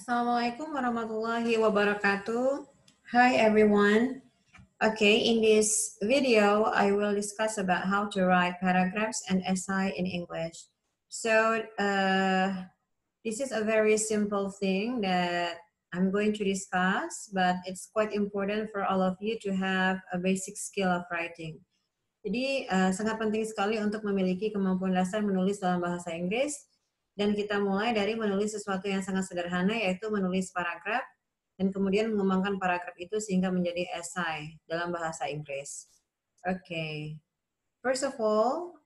Assalamualaikum warahmatullahi wabarakatuh. Hi everyone. Okay, in this video, I will discuss about how to write paragraphs and essay in English. So, this is a very simple thing that I'm going to discuss, but it's quite important for all of you to have a basic skill of writing. Jadi, sangat penting sekali untuk memiliki kemampuan dasar menulis dalam bahasa Inggris, dan kita mulai dari menulis sesuatu yang sangat sederhana, yaitu menulis paragraf, dan kemudian mengembangkan paragraf itu sehingga menjadi esai dalam bahasa Inggris. Okay. First of all,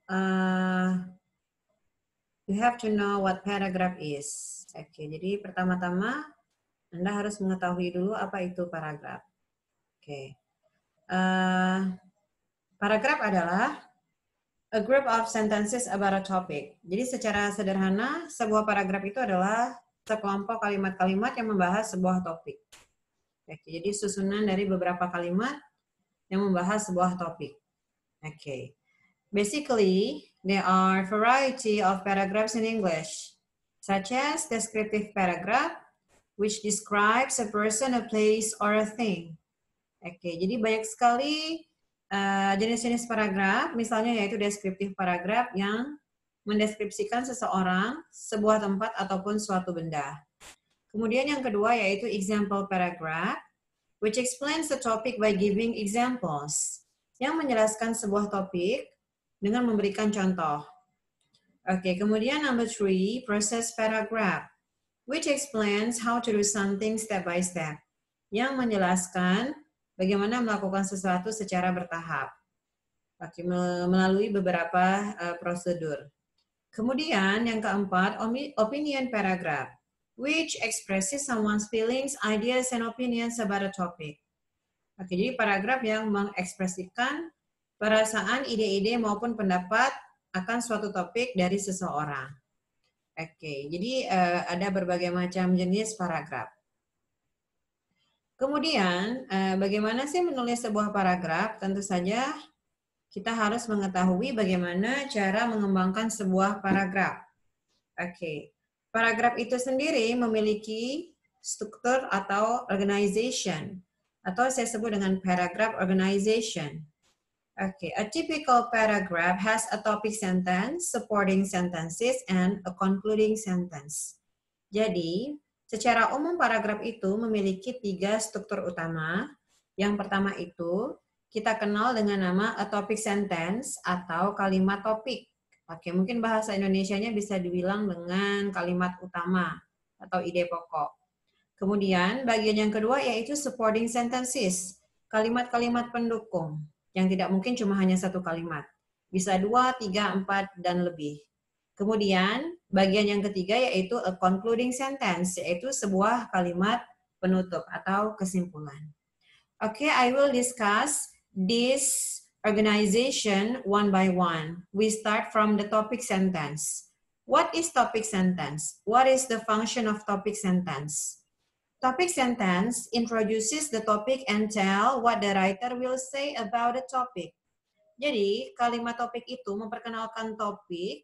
you have to know what paragraph is. Okay, jadi pertama-tama Anda harus mengetahui dulu apa itu paragraf. Okay. Paragraf adalah a group of sentences about a topic. Jadi secara sederhana, sebuah paragraf itu adalah sekelompok kalimat-kalimat yang membahas sebuah topik. Oke, jadi susunan dari beberapa kalimat yang membahas sebuah topik. Okay. Basically, there are variety of paragraphs in English, such as descriptive paragraph, which describes a person, a place, or a thing. Oke, jadi banyak sekali jenis-jenis paragraf, misalnya yaitu deskriptif paragraf yang mendeskripsikan seseorang, sebuah tempat, ataupun suatu benda. Kemudian yang kedua yaitu example paragraph, which explains the topic by giving examples, yang menjelaskan sebuah topik dengan memberikan contoh. Oke, kemudian number 3, process paragraph, which explains how to do something step by step, yang menjelaskan bagaimana melakukan sesuatu secara bertahap, melalui beberapa prosedur. Kemudian yang keempat, opinion paragraph, which expresses someone's feelings, ideas, and opinions about a topic. Oke, jadi paragraf yang mengekspresikan perasaan, ide-ide maupun pendapat akan suatu topik dari seseorang. Oke, jadi ada berbagai macam jenis paragraf. Kemudian, bagaimana sih menulis sebuah paragraf? Tentu saja kita harus mengetahui bagaimana cara mengembangkan sebuah paragraf. Oke, paragraf itu sendiri memiliki struktur atau organization, atau saya sebut dengan paragraph organization. Oke, a typical paragraph has a topic sentence, supporting sentences, and a concluding sentence. Jadi, secara umum paragraf itu memiliki 3 struktur utama. Yang pertama itu kita kenal dengan nama a topic sentence atau kalimat topik. Oke, mungkin bahasa Indonesianya bisa dibilang dengan kalimat utama atau ide pokok. Kemudian bagian yang kedua yaitu supporting sentences, kalimat-kalimat pendukung yang tidak mungkin cuma hanya satu kalimat. Bisa 2, 3, 4, dan lebih. Kemudian, bagian yang ketiga yaitu a concluding sentence, yaitu sebuah kalimat penutup atau kesimpulan. Okay, I will discuss this organization one by one. We start from the topic sentence. What is topic sentence? What is the function of topic sentence? Topic sentence introduces the topic and tell what the writer will say about the topic. Jadi, kalimat topik itu memperkenalkan topik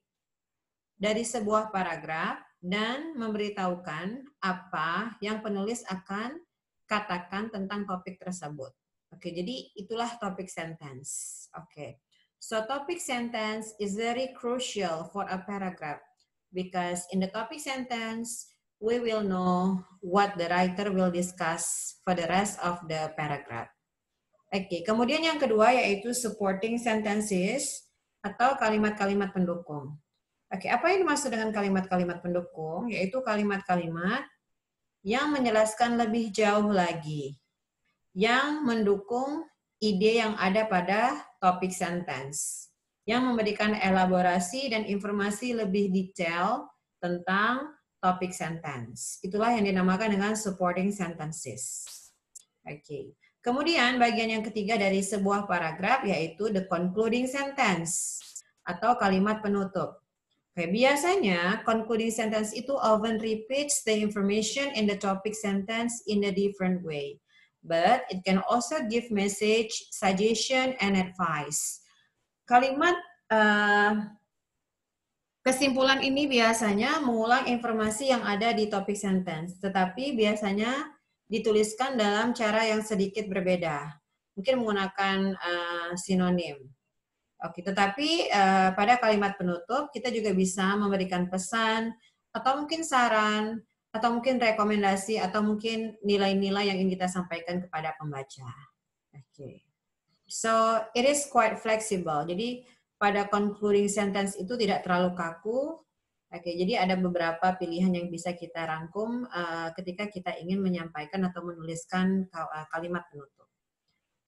dari sebuah paragraf dan memberitahukan apa yang penulis akan katakan tentang topik tersebut. Oke, jadi itulah topic sentence. Oke. So topic sentence is very crucial for a paragraph because in the topic sentence we will know what the writer will discuss for the rest of the paragraph. Oke, kemudian yang kedua yaitu supporting sentences atau kalimat-kalimat pendukung. Oke, apa yang dimaksud dengan kalimat-kalimat pendukung? Yaitu kalimat-kalimat yang menjelaskan lebih jauh lagi, yang mendukung ide yang ada pada topik sentence, yang memberikan elaborasi dan informasi lebih detail tentang topik sentence. Itulah yang dinamakan dengan supporting sentences. Oke. Kemudian bagian yang ketiga dari sebuah paragraf yaitu the concluding sentence atau kalimat penutup. Oke, biasanya concluding sentence itu often repeats the information in the topic sentence in a different way. But it can also give message, suggestion, and advice. Kalimat Kesimpulan ini biasanya mengulang informasi yang ada di topik sentence, tetapi biasanya dituliskan dalam cara yang sedikit berbeda. Mungkin menggunakan sinonim. Oke, tetapi pada kalimat penutup kita juga bisa memberikan pesan atau mungkin saran atau mungkin rekomendasi atau mungkin nilai-nilai yang ingin kita sampaikan kepada pembaca. Oke. So, it is quite flexible. Jadi pada concluding sentence itu tidak terlalu kaku. Oke, jadi ada beberapa pilihan yang bisa kita rangkum ketika kita ingin menyampaikan atau menuliskan kalimat penutup.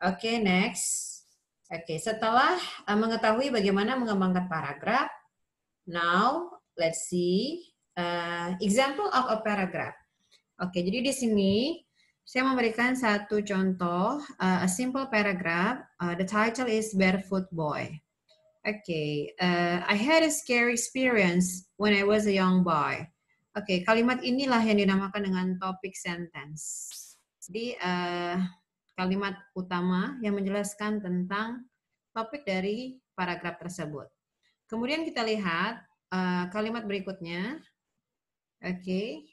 Oke, next. Oke, setelah mengetahui bagaimana mengembangkan paragraf, now let's see example of a paragraph. Oke, jadi di sini saya memberikan satu contoh, a simple paragraph. The title is Barefoot Boy. Oke, I had a scary experience when I was a young boy. Oke, kalimat inilah yang dinamakan dengan topic sentence. Jadi kalimat utama yang menjelaskan tentang topik dari paragraf tersebut. Kemudian kita lihat kalimat berikutnya. Oke,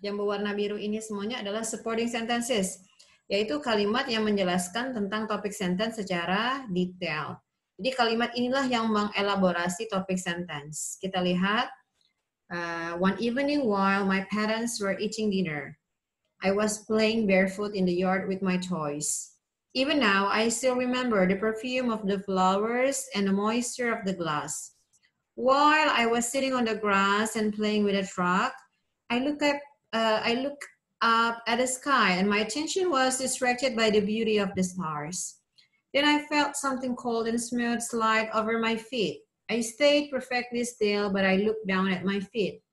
yang berwarna biru ini semuanya adalah supporting sentences, yaitu kalimat yang menjelaskan tentang topik sentence secara detail. Jadi kalimat inilah yang mengelaborasi topik sentence. Kita lihat, one evening while my parents were eating dinner, I was playing barefoot in the yard with my toys. Even now, I still remember the perfume of the flowers and the moisture of the glass. While I was sitting on the grass and playing with a truck, I looked up at the sky and my attention was distracted by the beauty of the stars. Then I felt something cold and smooth slide over my feet. I stayed perfectly still, but I looked down at my feet.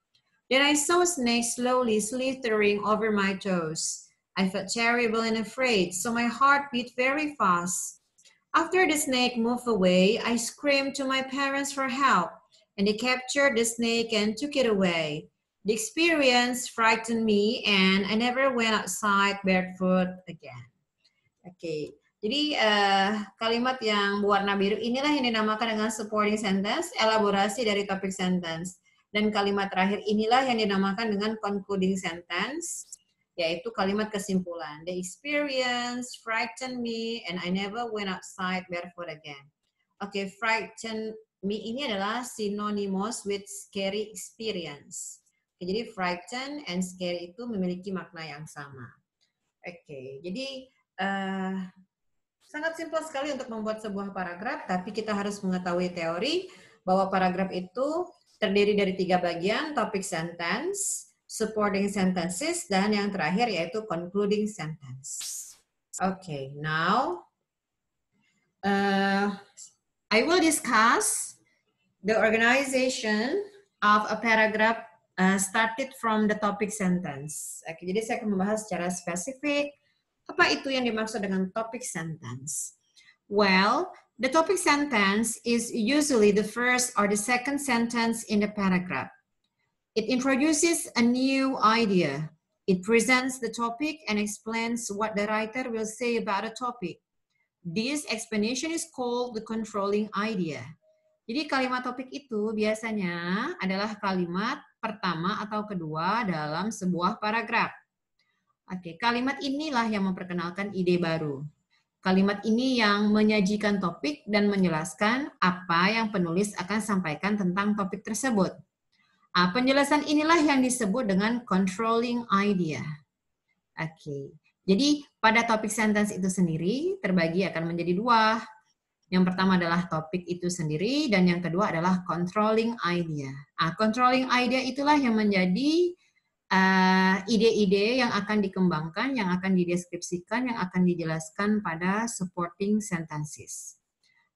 Then I saw a snake slowly slithering over my toes. I felt terrible and afraid, so my heart beat very fast. After the snake moved away, I screamed to my parents for help, and they captured the snake and took it away. The experience frightened me, and I never went outside barefoot again. Oke, jadi kalimat yang berwarna biru inilah yang dinamakan dengan supporting sentence, elaborasi dari topik sentence. Dan kalimat terakhir inilah yang dinamakan dengan concluding sentence, yaitu kalimat kesimpulan. The experience frightened me and I never went outside barefoot again. Oke, frightened me ini adalah synonymous with scary experience. Oke, jadi frightened and scary itu memiliki makna yang sama. Oke, jadi sangat simpel sekali untuk membuat sebuah paragraf, tapi kita harus mengetahui teori bahwa paragraf itu terdiri dari 3 bagian, topic sentence, supporting sentences, dan yang terakhir yaitu concluding sentence. Okay, now I will discuss the organization of a paragraph started from the topic sentence. Oke, jadi saya akan membahas secara spesifik apa itu yang dimaksud dengan topic sentence. Well, the topic sentence is usually the first or the second sentence in the paragraph. It introduces a new idea. It presents the topic and explains what the writer will say about a topic. This explanation is called the controlling idea. Jadi kalimat topik itu biasanya adalah kalimat pertama atau kedua dalam sebuah paragraf. Oke, kalimat inilah yang memperkenalkan ide baru. Kalimat ini yang menyajikan topik dan menjelaskan apa yang penulis akan sampaikan tentang topik tersebut. Penjelasan inilah yang disebut dengan controlling idea. Oke, jadi pada topik sentence itu sendiri terbagi akan menjadi 2. Yang pertama adalah topik itu sendiri dan yang kedua adalah controlling idea. Controlling idea itulah yang menjadi ide-ide yang akan dikembangkan, yang akan dideskripsikan, yang akan dijelaskan pada supporting sentences.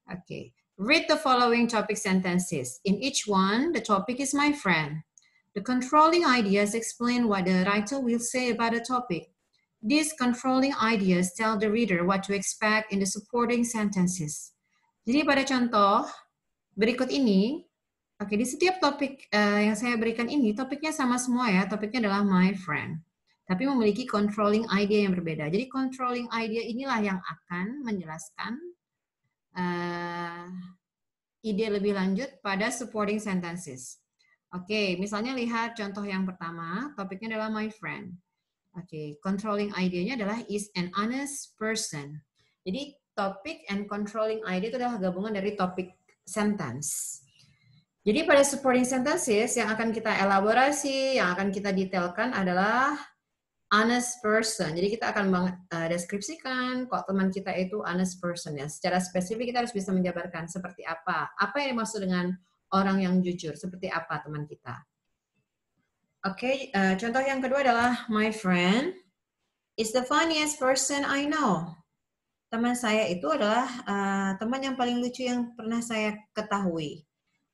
Okay, read the following topic sentences. In each one, the topic is my friend. The controlling ideas explain what the writer will say about the topic. These controlling ideas tell the reader what to expect in the supporting sentences. Jadi pada contoh berikut ini, oke, di setiap topik yang saya berikan ini, topiknya sama semua ya, topiknya adalah my friend. Tapi memiliki controlling idea yang berbeda. Jadi controlling idea inilah yang akan menjelaskan ide lebih lanjut pada supporting sentences. Oke, misalnya lihat contoh yang pertama, topiknya adalah my friend. Oke, controlling idea-nya adalah is an honest person. Jadi topik and controlling idea itu adalah gabungan dari topik sentence. Jadi pada supporting sentences yang akan kita elaborasi, yang akan kita detailkan adalah honest person. Jadi kita akan deskripsikan kok teman kita itu honest person ya. Secara spesifik kita harus bisa menjabarkan seperti apa. Apa yang dimaksud dengan orang yang jujur? Seperti apa teman kita? Oke, contoh yang kedua adalah my friend is the funniest person I know. Teman saya itu adalah teman yang paling lucu yang pernah saya ketahui.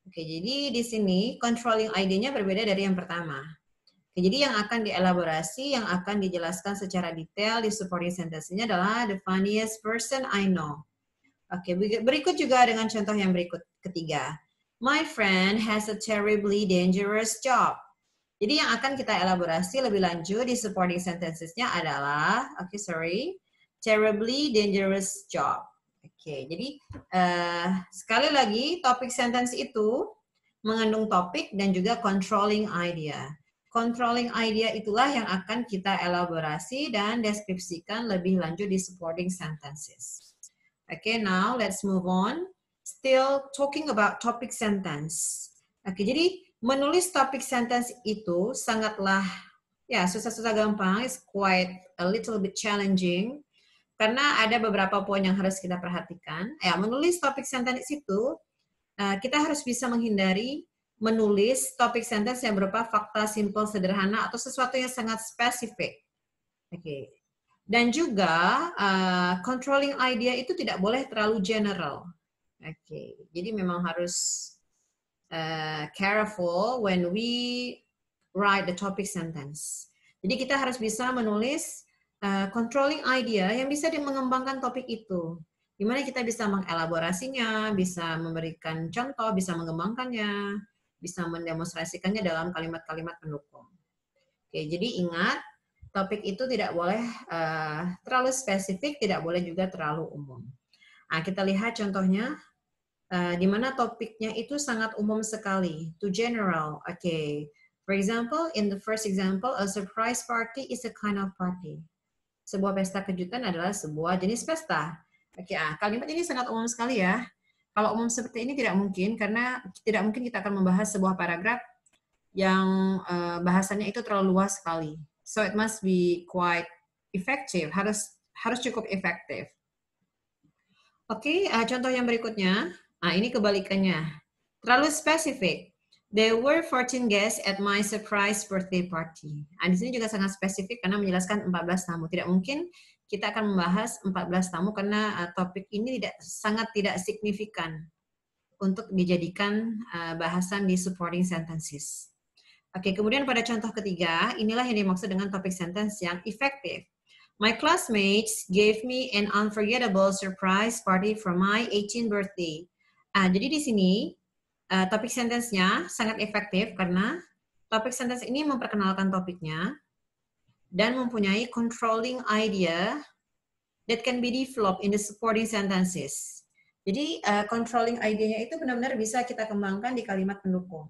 Oke, jadi di sini controlling idea-nya berbeda dari yang pertama. Oke, jadi yang akan dielaborasi, yang akan dijelaskan secara detail di supporting sentence-nya adalah the funniest person I know. Oke, berikut juga dengan contoh yang berikut ketiga. My friend has a terribly dangerous job. Jadi yang akan kita elaborasi lebih lanjut di supporting sentences-nya adalah, terribly dangerous job. Oke, jadi sekali lagi topik sentence itu mengandung topik dan juga controlling idea. Controlling idea itulah yang akan kita elaborasi dan deskripsikan lebih lanjut di supporting sentences. Okay, now let's move on. Still talking about topic sentence. Oke, jadi menulis topic sentence itu sangatlah ya susah-susah gampang, it's quite a little bit challenging. Karena ada beberapa poin yang harus kita perhatikan. Ya, menulis topik sentence itu, kita harus bisa menghindari menulis topik sentence yang berupa fakta simple sederhana atau sesuatu yang sangat spesifik. Oke. Dan juga controlling idea itu tidak boleh terlalu general. Oke. Jadi memang harus careful when we write the topic sentence. Jadi kita harus bisa menulis controlling idea yang bisa mengembangkan topik itu. Di mana kita bisa mengelaborasinya, bisa memberikan contoh, bisa mengembangkannya, bisa mendemonstrasikannya dalam kalimat-kalimat pendukung. Oke, jadi ingat, topik itu tidak boleh terlalu spesifik, tidak boleh juga terlalu umum. Nah, kita lihat contohnya, di mana topiknya itu sangat umum sekali, too general. Oke, for example, in the first example, a surprise party is a kind of party. Sebuah pesta kejutan adalah sebuah jenis pesta. Oke, kalimat ini sangat umum sekali ya. Kalau umum seperti ini tidak mungkin, karena tidak mungkin kita akan membahas sebuah paragraf yang bahasannya itu terlalu luas sekali. So it must be quite effective, harus cukup efektif. Oke, contoh yang berikutnya, ini kebalikannya. Terlalu spesifik. There were 14 guests at my surprise birthday party. Di sini juga sangat spesifik karena menjelaskan 14 tamu. Tidak mungkin kita akan membahas 14 tamu karena topik ini sangat tidak signifikan untuk dijadikan bahasan di supporting sentences. Oke, kemudian pada contoh ketiga, inilah yang dimaksud dengan topik sentence yang efektif. My classmates gave me an unforgettable surprise party for my 18th birthday. Jadi di sini topik sentence-nya sangat efektif karena topik sentence ini memperkenalkan topiknya dan mempunyai controlling idea that can be developed in the supporting sentences. Jadi controlling idea-nya itu benar-benar bisa kita kembangkan di kalimat pendukung.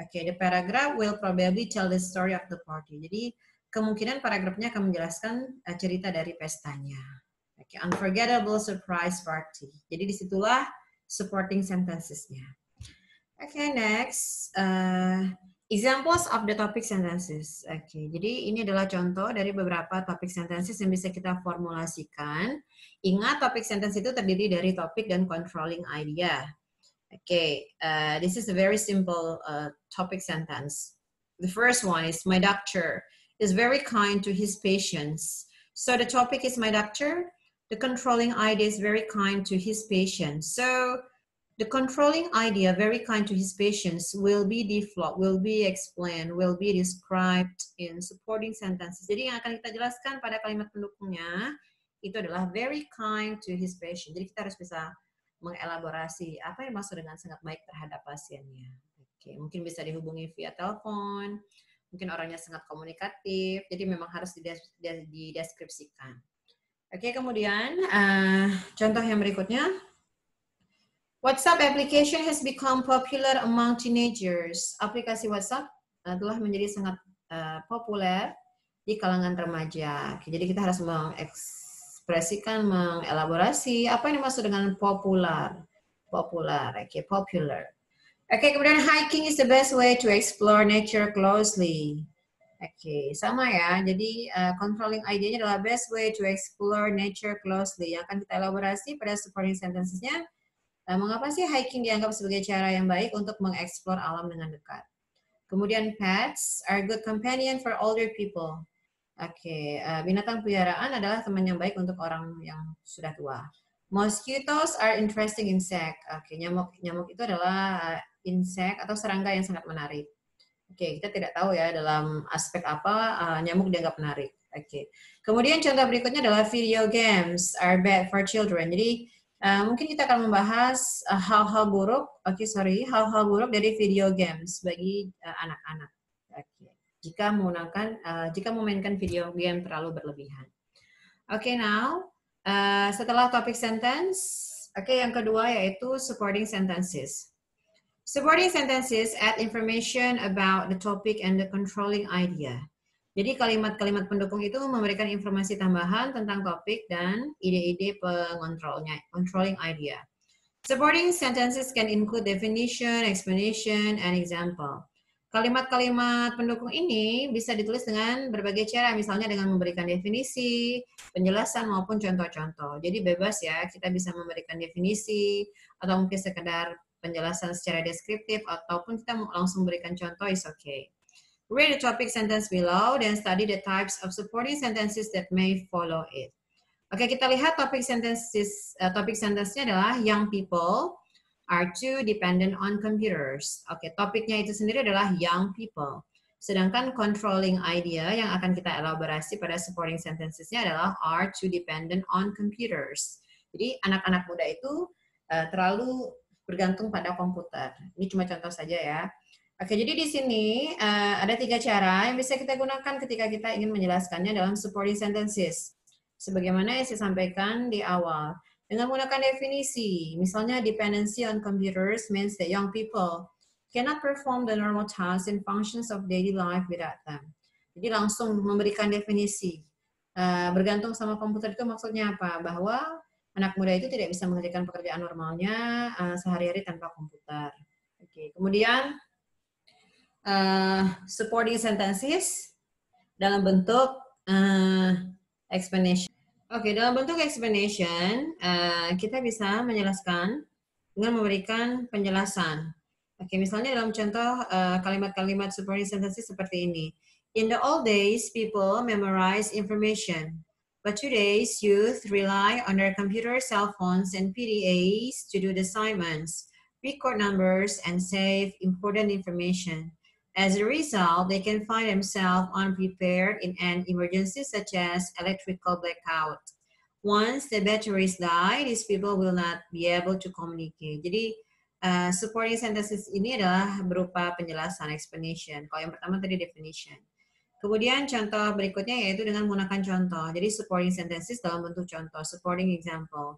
Okay, the paragraph will probably tell the story of the party. Jadi kemungkinan paragrafnya akan menjelaskan cerita dari pestanya. Okay, unforgettable surprise party. Jadi disitulah supporting sentences-nya. Okay, next. Examples of the topic sentences. Okay, jadi ini adalah contoh dari beberapa topic sentences yang bisa kita formulasikan. Ingat, topic sentence itu terdiri dari topik dan controlling idea. Okay, this is a very simple topic sentence. The first one is, my doctor is very kind to his patients. So the topic is my doctor. The controlling idea is very kind to his patients. So the controlling idea, very kind to his patients, will be developed, will be explained, will be described in supporting sentences. Jadi yang akan kita jelaskan pada kalimat pendukungnya itu adalah very kind to his patient. Jadi kita harus bisa mengelaborasi apa yang maksud dengan sangat baik terhadap pasiennya. Oke, mungkin bisa dihubungi via telepon, mungkin orangnya sangat komunikatif, jadi memang harus dideskripsikan. Oke, kemudian contoh yang berikutnya. WhatsApp application has become popular among teenagers. Aplikasi WhatsApp telah menjadi sangat populer di kalangan remaja. Oke, jadi kita harus mengekspresikan, mengelaborasi apa yang dimaksud dengan populer. Popular, oke, popular. Oke, kemudian hiking is the best way to explore nature closely. Oke, sama ya. Jadi controlling idea-nya adalah best way to explore nature closely. Yang akan kita elaborasi pada supporting sentences-nya. Mengapa sih hiking dianggap sebagai cara yang baik untuk mengeksplor alam dengan dekat? Kemudian pets are good companion for older people. Oke, binatang peliharaan adalah teman yang baik untuk orang yang sudah tua. Mosquitoes are interesting insect. Oke, nyamuk itu adalah insect atau serangga yang sangat menarik. Oke, kita tidak tahu ya dalam aspek apa nyamuk dianggap menarik. Oke. Kemudian contoh berikutnya adalah video games are bad for children. Jadi mungkin kita akan membahas hal-hal buruk, hal-hal buruk dari video games bagi anak-anak. Jika memainkan video game terlalu berlebihan. Oke, now setelah topik sentence, yang kedua yaitu supporting sentences. Supporting sentences add information about the topic and the controlling idea. Jadi kalimat-kalimat pendukung itu memberikan informasi tambahan tentang topik dan ide-ide pengontrolnya, controlling idea. Supporting sentences can include definition, explanation, and example. Kalimat-kalimat pendukung ini bisa ditulis dengan berbagai cara, misalnya dengan memberikan definisi, penjelasan, maupun contoh-contoh. Jadi bebas ya, kita bisa memberikan definisi, atau mungkin sekedar penjelasan secara deskriptif, ataupun kita langsung memberikan contoh, is okay. Read the topic sentence below, then study the types of supporting sentences that may follow it. Oke, kita lihat topik sentence-nya adalah young people are too dependent on computers. Oke, topiknya itu sendiri adalah young people. Sedangkan controlling idea yang akan kita elaborasi pada supporting sentences-nya adalah are too dependent on computers. Jadi anak-anak muda itu terlalu bergantung pada komputer. Ini cuma contoh saja ya. Oke, jadi di sini ada 3 cara yang bisa kita gunakan ketika kita ingin menjelaskannya dalam supporting sentences. Sebagaimana yang saya sampaikan di awal. Dengan menggunakan definisi, misalnya dependency on computers means that young people cannot perform the normal tasks and functions of daily life without them. Jadi langsung memberikan definisi. Bergantung sama komputer itu maksudnya apa? Bahwa anak muda itu tidak bisa mengerjakan pekerjaan normalnya sehari-hari tanpa komputer. Oke, kemudian supporting sentences dalam bentuk explanation. Oke, dalam bentuk explanation, kita bisa menjelaskan dengan memberikan penjelasan. Oke, misalnya dalam contoh kalimat-kalimat supporting sentences seperti ini. In the old days, people memorize information. But today's youth rely on their computer, cell phones, and PDAs to do the assignments, record numbers, and save important information. As a result, they can find themselves unprepared in an emergency such as electrical blackout. Once the batteries die, these people will not be able to communicate. Jadi, supporting sentences ini adalah berupa penjelasan, explanation. Kalau yang pertama tadi definition. Kemudian contoh berikutnya yaitu dengan menggunakan contoh. Jadi supporting sentences dalam bentuk contoh, supporting example.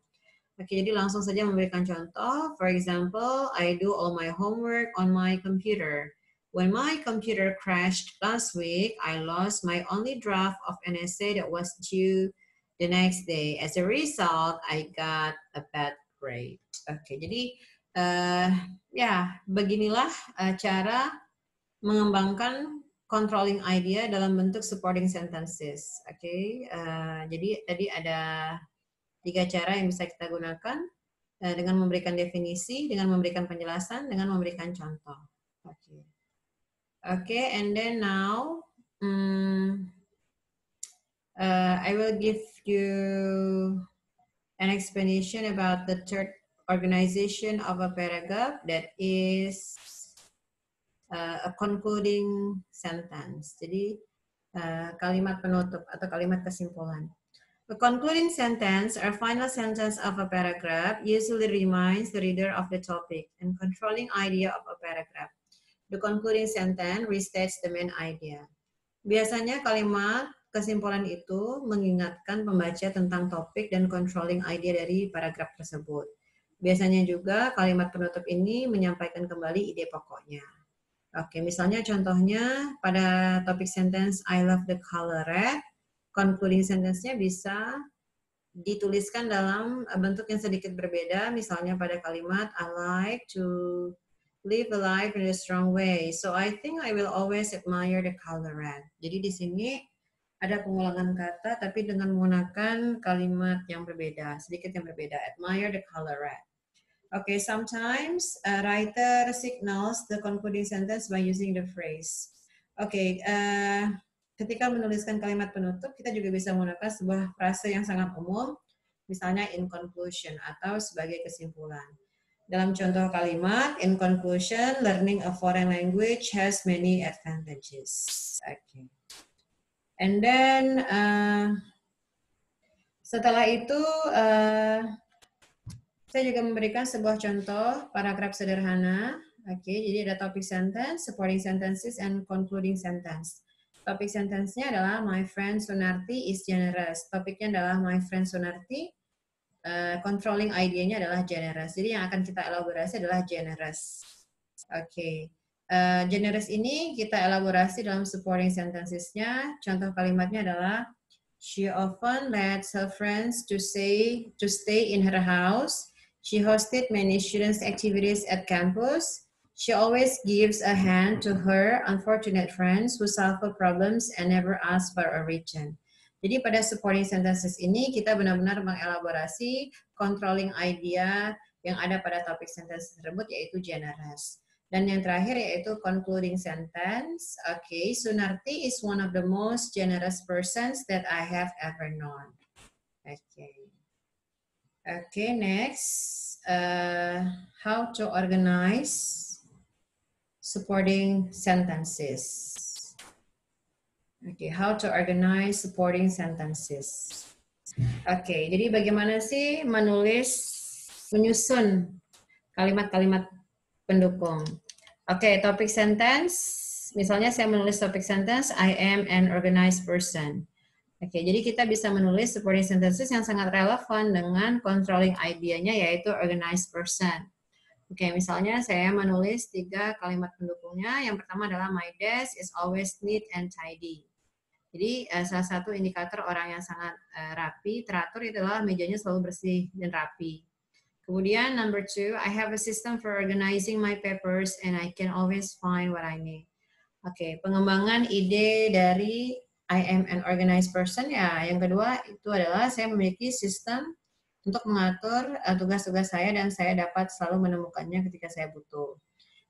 Oke, jadi langsung saja memberikan contoh. For example, I do all my homework on my computer. When my computer crashed last week, I lost my only draft of an essay that was due the next day. As a result, I got a bad grade. Oke, jadi beginilah cara mengembangkan controlling idea dalam bentuk supporting sentences. Oke, jadi tadi ada 3 cara yang bisa kita gunakan dengan memberikan definisi, dengan memberikan penjelasan, dengan memberikan contoh. Oke. Okay, and then now I will give you an explanation about the third organization of a paragraph, that is a concluding sentence. Jadi kalimat penutup atau kalimat kesimpulan. The concluding sentence or final sentence of a paragraph usually reminds the reader of the topic and controlling idea of a paragraph. The concluding sentence restates the main idea. Biasanya kalimat kesimpulan itu mengingatkan pembaca tentang topik dan controlling idea dari paragraf tersebut. Biasanya juga kalimat penutup ini menyampaikan kembali ide pokoknya. Oke, misalnya contohnya pada topik sentence I love the color red, concluding sentence-nya bisa dituliskan dalam bentuk yang sedikit berbeda, misalnya pada kalimat I like to live a life in a strong way, so I think I will always admire the color red. Jadi di sini ada pengulangan kata tapi dengan menggunakan kalimat yang berbeda, sedikit yang berbeda. Admire the color red. Okay, sometimes a writer signals the concluding sentence by using the phrase. Okay, ketika menuliskan kalimat penutup, kita juga bisa menggunakan sebuah frase yang sangat umum, misalnya in conclusion atau sebagai kesimpulan. Dalam contoh kalimat, in conclusion, learning a foreign language has many advantages. Okay. And then setelah itu saya juga memberikan sebuah contoh paragraf sederhana. Oke, jadi ada topic sentence, supporting sentences, and concluding sentence. Topik sentence-nya adalah my friend Sunarti is generous. Topiknya adalah my friend Sunarti. Controlling idea-nya adalah generous. Jadi yang akan kita elaborasi adalah generous. Oke. Generous ini kita elaborasi dalam supporting sentences-nya. Contoh kalimatnya adalah she often lets her friends to stay in her house. She hosted many students' activities at campus. She always gives a hand to her unfortunate friends who suffer problems and never ask for a return. Jadi pada supporting sentences ini kita benar-benar mengelaborasi controlling idea yang ada pada topik sentence tersebut, yaitu generous. Dan yang terakhir yaitu concluding sentence. Okay, Sunarti is one of the most generous persons that I have ever known. Okay. Okay, next. How to organize supporting sentences. Okay, how to organize supporting sentences. Okay, jadi bagaimana sih menyusun kalimat-kalimat pendukung. Oke, topik sentence. Misalnya saya menulis topik sentence, I am an organized person. Oke, jadi kita bisa menulis supporting sentences yang sangat relevan dengan controlling idea-nya, yaitu organized person. Oke, misalnya saya menulis 3 kalimat pendukungnya. Yang pertama adalah my desk is always neat and tidy. Jadi salah satu indikator orang yang sangat rapi, teratur adalah mejanya selalu bersih dan rapi. Kemudian number 2, I have a system for organizing my papers and I can always find what I need. Oke, pengembangan ide dari I am an organized person ya. Yang kedua itu adalah saya memiliki sistem untuk mengatur tugas-tugas saya dan saya dapat selalu menemukannya ketika saya butuh.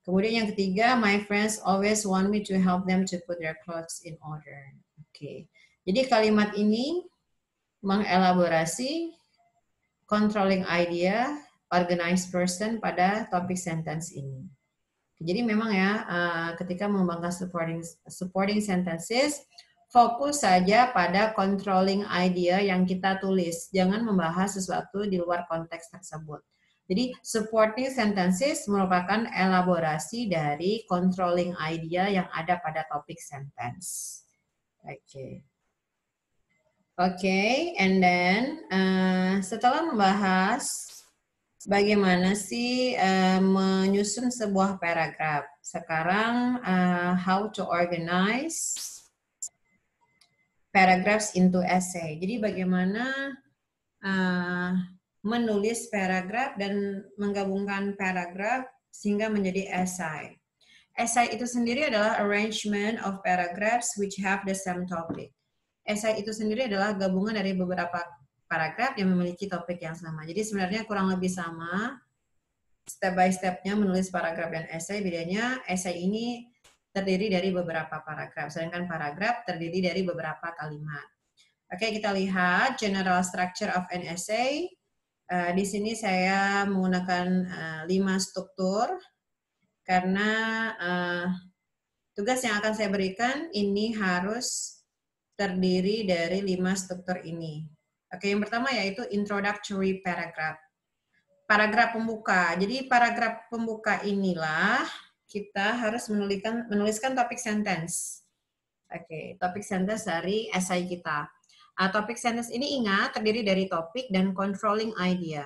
Kemudian yang ketiga, my friends always want me to help them to put their clothes in order. Oke, jadi kalimat ini mengelaborasi controlling idea, organized person pada topik sentence ini. Jadi memang ya, ketika mengembangkan supporting sentences, fokus saja pada controlling idea yang kita tulis. Jangan membahas sesuatu di luar konteks tersebut. Jadi supporting sentences merupakan elaborasi dari controlling idea yang ada pada topik sentence. Oke. Oke, and then setelah membahas bagaimana sih menyusun sebuah paragraf, sekarang how to organize paragraphs into essay. Jadi bagaimana menulis paragraf dan menggabungkan paragraf sehingga menjadi essay. Essay itu sendiri adalah arrangement of paragraphs which have the same topic. Essay itu sendiri adalah gabungan dari beberapa paragraf yang memiliki topik yang sama. Jadi sebenarnya kurang lebih sama step by step-nya menulis paragraf dan essay. Bedanya essay ini terdiri dari beberapa paragraf, sedangkan paragraf terdiri dari beberapa kalimat. Oke, kita lihat general structure of an essay. Di sini saya menggunakan 5 struktur karena tugas yang akan saya berikan ini harus terdiri dari 5 struktur ini. Oke, yang pertama yaitu introductory paragraph. Paragraf pembuka. Jadi paragraf pembuka inilah kita harus menuliskan topik sentence. Oke, topik sentence dari essay kita. Topik sentence ini ingat terdiri dari topik dan controlling idea.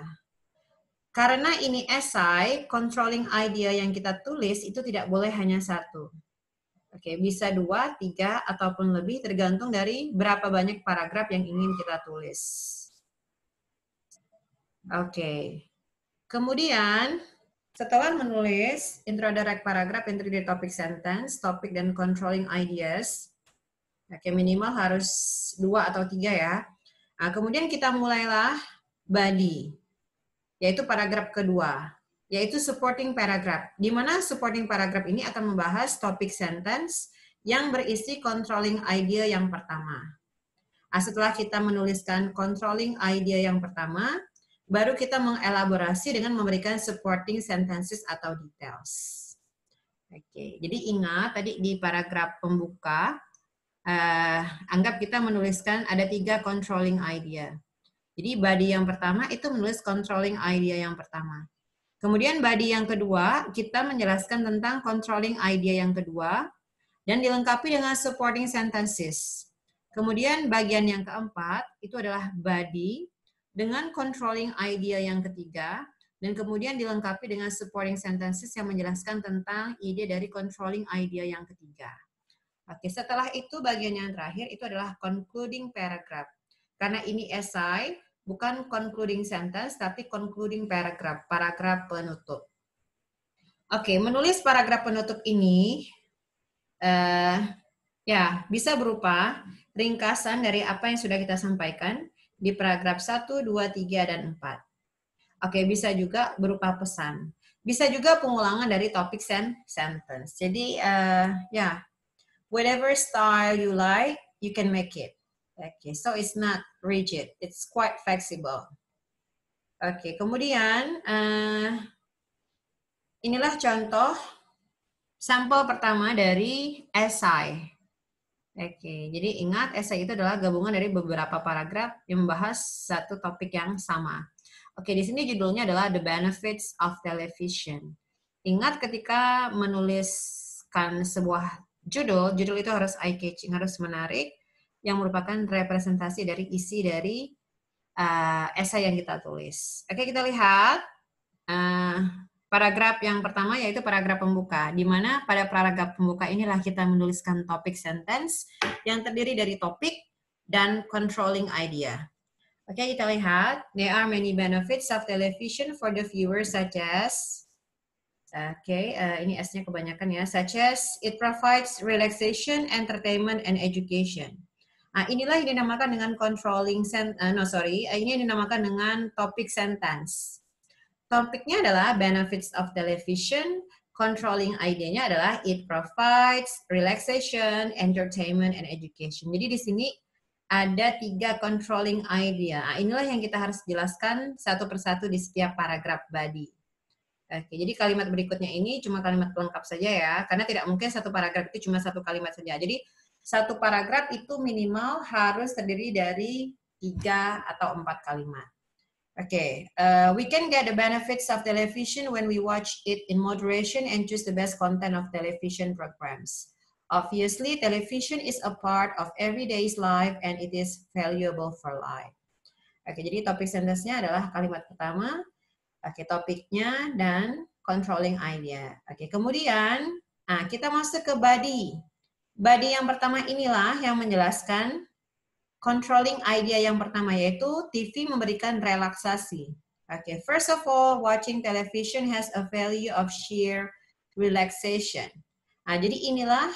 Karena ini esai, controlling idea yang kita tulis itu tidak boleh hanya satu. Oke, bisa 2, 3, ataupun lebih tergantung dari berapa banyak paragraf yang ingin kita tulis. Oke. Kemudian, setelah menulis introductory paragraph, introductory topic sentence, topik dan controlling ideas, oke, minimal harus 2 atau 3 ya. Nah, kemudian kita mulailah body, yaitu paragraf kedua, yaitu supporting paragraph, di mana supporting paragraph ini akan membahas topik sentence yang berisi controlling idea yang pertama. Nah, setelah kita menuliskan controlling idea yang pertama, baru kita mengelaborasi dengan memberikan supporting sentences atau details. Oke, jadi ingat tadi di paragraf pembuka, anggap kita menuliskan ada 3 controlling idea. Jadi body yang pertama itu menulis controlling idea yang pertama. Kemudian body yang kedua, kita menjelaskan tentang controlling idea yang kedua, dan dilengkapi dengan supporting sentences. Kemudian bagian yang keempat, itu adalah body, dengan controlling idea yang ketiga, dan kemudian dilengkapi dengan supporting sentences yang menjelaskan tentang ide dari controlling idea yang ketiga. Oke, setelah itu bagian yang terakhir itu adalah concluding paragraph. Karena ini essay, bukan concluding sentence, tapi concluding paragraph, paragraf penutup. Oke, menulis paragraf penutup ini ya bisa berupa ringkasan dari apa yang sudah kita sampaikan di paragraf 1, 2, 3, dan 4. Oke, bisa juga berupa pesan. Bisa juga pengulangan dari topik sentence. Jadi, ya, whatever style you like, you can make it. Okay, so it's not rigid. It's quite flexible. Oke, kemudian inilah contoh sampel pertama dari esai. Oke, jadi ingat esai itu adalah gabungan dari beberapa paragraf yang membahas satu topik yang sama. Oke, di sini judulnya adalah The Benefits of Television. Ingat ketika menuliskan sebuah judul itu harus eye-catching, harus menarik, yang merupakan representasi dari isi dari esai yang kita tulis. Oke, kita lihat paragraf yang pertama yaitu paragraf pembuka, di mana pada paragraf pembuka inilah kita menuliskan topik sentence yang terdiri dari topik dan controlling idea. Oke, kita lihat. There are many benefits of television for the viewer such as, ini S-nya kebanyakan ya, such as it provides relaxation, entertainment, and education. Nah, inilah yang dinamakan dengan controlling ini yang dinamakan dengan topik sentence. Topiknya adalah benefits of television, controlling idea-nya adalah it provides relaxation, entertainment, and education. Jadi di sini ada 3 controlling idea. Nah, inilah yang kita harus jelaskan satu persatu di setiap paragraf body. Oke, jadi kalimat berikutnya ini cuma kalimat pelengkap saja ya, karena tidak mungkin satu paragraf itu cuma satu kalimat saja. Jadi satu paragraf itu minimal harus terdiri dari 3 atau 4 kalimat. Okay, we can get the benefits of television when we watch it in moderation and choose the best content of television programs. Obviously, television is a part of everyday's life and it is valuable for life. Oke, jadi topik sentence-nya adalah kalimat pertama, oke, topiknya, dan controlling idea. Oke, kemudian kita masuk ke body. Body yang pertama inilah yang menjelaskan controlling idea yang pertama, yaitu TV memberikan relaksasi. Okay, first of all, watching television has a value of sheer relaxation. Nah, jadi inilah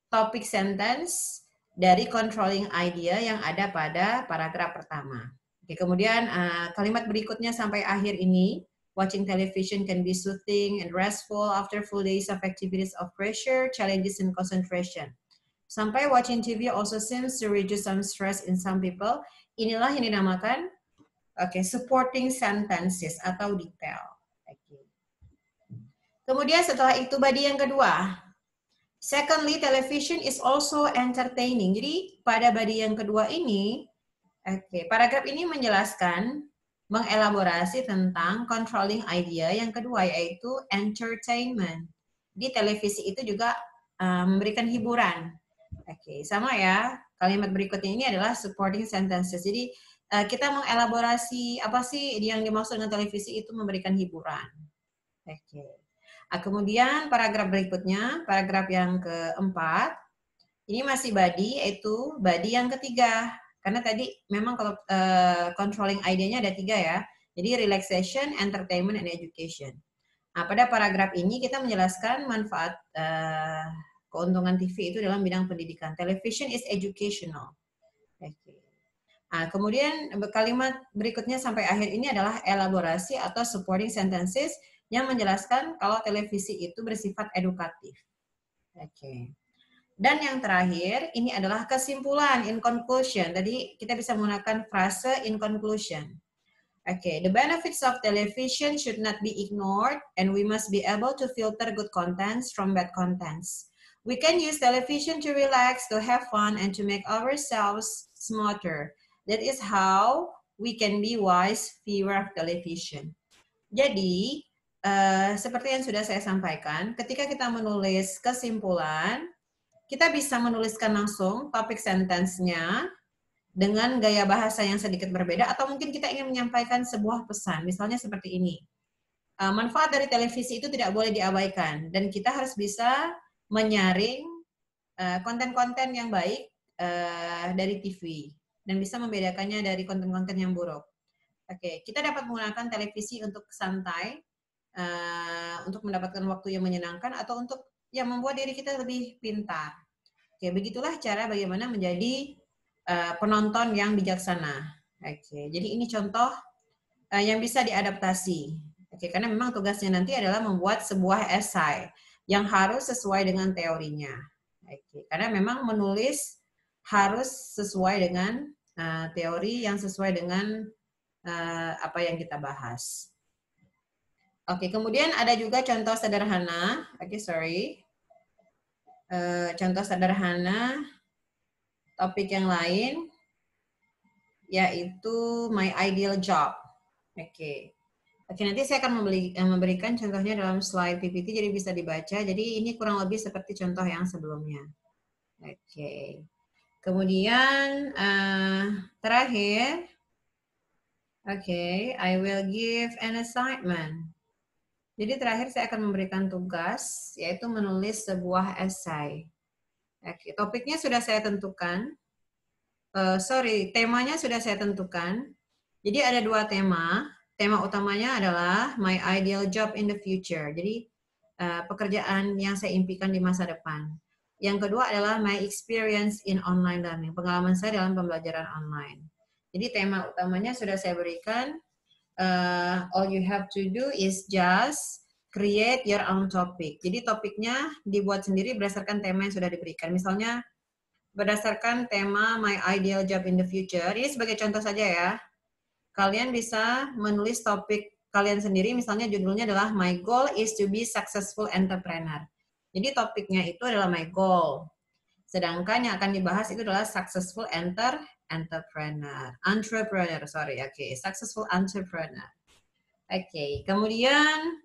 topik sentence dari controlling idea yang ada pada paragraf pertama. Oke, kemudian kalimat berikutnya sampai akhir ini, watching television can be soothing and restful after full days of activities of pressure, challenges, and concentration. Sampai watching TV also seems to reduce some stress in some people. Inilah yang dinamakan supporting sentences atau detail. Kemudian setelah itu body yang kedua. Secondly, television is also entertaining. Jadi pada body yang kedua ini, paragraf ini menjelaskan, mengelaborasi tentang controlling idea yang kedua, yaitu entertainment. Di televisi itu juga memberikan hiburan. Oke, sama ya. Kalimat berikutnya ini adalah supporting sentences. Jadi kita mengelaborasi apa sih yang dimaksud dengan televisi itu memberikan hiburan. Oke. Kemudian paragraf berikutnya, paragraf yang keempat, ini masih body, yaitu body yang ketiga. Karena tadi memang kalau controlling idea-nya ada 3 ya. Jadi relaxation, entertainment, and education. Nah, pada paragraf ini kita menjelaskan manfaat keuntungan TV itu dalam bidang pendidikan. Television is educational. Okay. Nah, kemudian kalimat berikutnya sampai akhir ini adalah elaborasi atau supporting sentences yang menjelaskan kalau televisi itu bersifat edukatif. Oke. Dan yang terakhir, ini adalah kesimpulan, in conclusion. Tadi kita bisa menggunakan frase in conclusion. Okay, the benefits of television should not be ignored, and we must be able to filter good contents from bad contents. We can use television to relax, to have fun, and to make ourselves smarter. That is how we can be wise viewer of television. Jadi, seperti yang sudah saya sampaikan, ketika kita menulis kesimpulan, kita bisa menuliskan langsung topik sentence-nya dengan gaya bahasa yang sedikit berbeda, atau mungkin kita ingin menyampaikan sebuah pesan, misalnya seperti ini. Manfaat dari televisi itu tidak boleh diabaikan, dan kita harus bisa menyaring konten-konten yang baik dari TV, dan bisa membedakannya dari konten-konten yang buruk. Oke, kita dapat menggunakan televisi untuk santai, untuk mendapatkan waktu yang menyenangkan, atau untuk yang membuat diri kita lebih pintar. Oke, begitulah cara bagaimana menjadi penonton yang bijaksana. Oke, jadi ini contoh yang bisa diadaptasi. Oke, karena memang tugasnya nanti adalah membuat sebuah esai yang harus sesuai dengan teorinya. Oke, karena memang menulis harus sesuai dengan teori yang sesuai dengan apa yang kita bahas. Oke, kemudian ada juga contoh sederhana. Oke, sorry. Contoh sederhana topik yang lain yaitu my ideal job. Oke, nanti saya akan memberikan contohnya dalam slide PPT jadi bisa dibaca. Jadi ini kurang lebih seperti contoh yang sebelumnya. Oke. Kemudian terakhir, I will give an assignment. Jadi terakhir saya akan memberikan tugas yaitu menulis sebuah esai. Oke, topiknya sudah saya tentukan. Temanya sudah saya tentukan. Jadi ada 2 tema. Tema utamanya adalah my ideal job in the future. Jadi pekerjaan yang saya impikan di masa depan. Yang kedua adalah my experience in online learning. Pengalaman saya dalam pembelajaran online. Jadi tema utamanya sudah saya berikan. All you have to do is just create your own topic. Jadi topiknya dibuat sendiri berdasarkan tema yang sudah diberikan. Misalnya berdasarkan tema my ideal job in the future. Ini sebagai contoh saja ya. Kalian bisa menulis topik kalian sendiri, misalnya judulnya adalah my goal is to be successful entrepreneur. Jadi topiknya itu adalah my goal. Sedangkan yang akan dibahas itu adalah successful entrepreneur. Successful entrepreneur. Oke, kemudian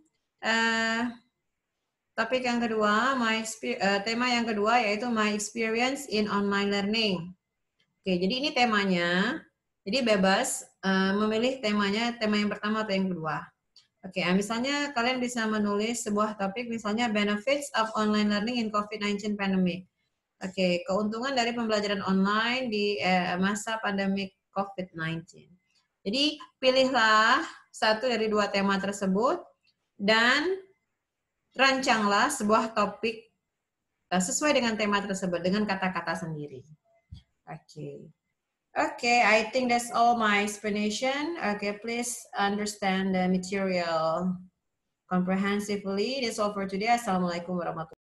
topik yang kedua, tema yang kedua yaitu my experience in online learning. Oke, jadi ini temanya. Jadi bebas memilih temanya, tema yang pertama atau yang kedua. Oke, misalnya kalian bisa menulis sebuah topik, misalnya benefits of online learning in COVID-19 pandemic. Oke, keuntungan dari pembelajaran online di masa pandemi COVID-19. Jadi pilihlah satu dari 2 tema tersebut dan rancanglah sebuah topik sesuai dengan tema tersebut dengan kata-kata sendiri. Okay, I think that's all my explanation. Okay, please understand the material comprehensively. That's all for today. Assalamualaikum warahmatullahi wabarakatuh.